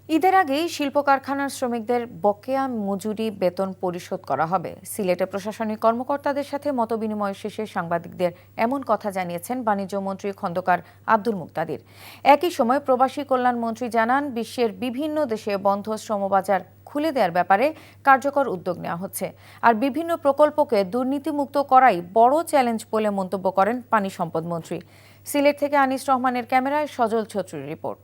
ঈদের আগেই শিল্প কারখানার শ্রমিকদের বকেয়া মজুরি বেতন পরিশোধ করা হবে। সিলেটে প্রশাসনিক কর্মকর্তাদের সাথে মতবিনিময় শেষে সাংবাদিকদের এমন কথা জানিয়েছেন বাণিজ্য মন্ত্রী খন্দকার আব্দুল মুকতাদির। একই সময় প্রবাসী কল্যাণ মন্ত্রী জানান, বিশ্বের বিভিন্ন দেশে বন্ধ শ্রমবাজার খুলে দেওয়ার ব্যাপারে কার্যকর উদ্যোগ নেওয়া হচ্ছে। আর বিভিন্ন প্রকল্পকে দুর্নীতিমুক্ত করাই বড় চ্যালেঞ্জ বলে মন্তব্য করেন পানি সম্পদ মন্ত্রী। সিলেট থেকে আনিস রহমানের ক্যামেরায় সজল ছত্রীর রিপোর্ট।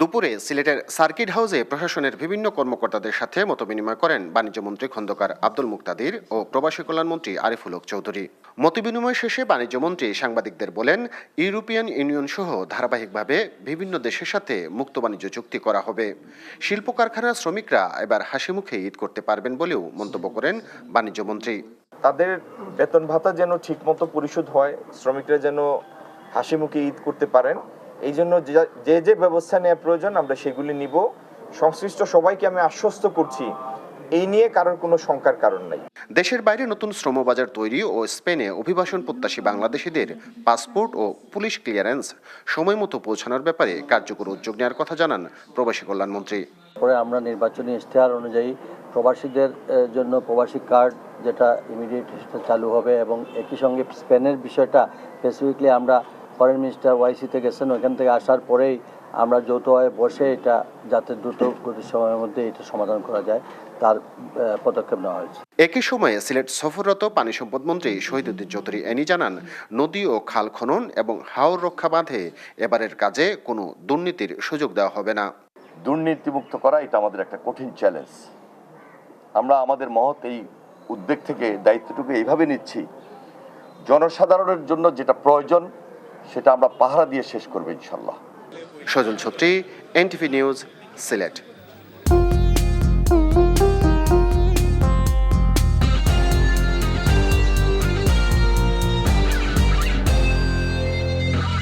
দুপুরে সিলেটের সার্কিট হাউসে প্রশাসনের বিভিন্ন কর্মকর্তাদের সাথে মতবিনিময় করেন বাণিজ্যমন্ত্রী খন্দকার আব্দুল মুকতাদির ও প্রবাসী কল্যাণমন্ত্রী আরিফুল হক চৌধুরী। মতবিনিময় শেষে বাণিজ্যমন্ত্রী সাংবাদিকদের বলেন, ইউরোপিয়ান ইউনিয়ন সহ ধারাবাহিকভাবে বিভিন্ন দেশের সাথে মুক্ত বাণিজ্য চুক্তি করা হবে। শিল্প কারখানার শ্রমিকরা এবার হাসি মুখে ঈদ করতে পারবেন বলেও মন্তব্য করেন বাণিজ্যমন্ত্রী। তাদের বেতন ভাতা যেন ঠিকমতো পরিশোধ হয়, শ্রমিকরা যেন হাসি মুখে ঈদ করতে পারেন, এই জন্য যে যে ব্যবস্থা নেওয়া প্রয়োজন আমরা সেগুলি নিব। সংশ্লিষ্ট সবাইকে আমি আশ্বস্ত করছি, এই নিয়ে কারোর কোনো শঙ্কার কারণ নাই। দেশের বাইরে নতুন শ্রমবাজার তৈরি ও স্পেনে অভিবাসন প্রত্যাশী বাংলাদেশিদের পাসপোর্ট ও পুলিশ ক্লিয়ারেন্স সময় মতো পৌঁছানোর ব্যাপারে কার্যকর উদ্যোগ নেওয়ার কথা জানান প্রবাসী কল্যাণমন্ত্রী। পরে আমরা নির্বাচনী ইশতেহার অনুযায়ী প্রবাসীদের জন্য প্রবাসী কার্ড যেটা ইমিডিয়েট চালু হবে, এবং একই সঙ্গে স্পেনের বিষয়টা স্পেসিফিকলি আমরা ফরেন মিনিস্টার ওয়াইসিতে গেছেন, ওইখান থেকে আসার পরেই আমরা যৌথভাবে বসে এটা যাতে দ্রুত গতির সময়ের মধ্যে এটা সমাধান করা যায় তার পদক্ষেপ নেওয়া হয়েছে। একই সময়ে সিলেট সফররত পানি সম্পদ মন্ত্রী শহীদুদ্দিন চৌধুরী এনি জানান, নদী ও খাল খনন এবং হাওর রক্ষা বাঁধে এবারের কাজে কোনো দুর্নীতির সুযোগ দেওয়া হবে না। দুর্নীতিমুক্ত করা এটা আমাদের একটা কঠিন চ্যালেঞ্জ। আমরা আমাদের মহৎ এই উদ্যোগ থেকে দায়িত্বটুকু এইভাবে নিচ্ছি, জনসাধারণের জন্য যেটা প্রয়োজন সেটা আমরা পাহারা দিয়ে শেষ করবো ইনশাল্লাহ। সজল ছত্রী, এনটিভি নিউজ, সিলেট।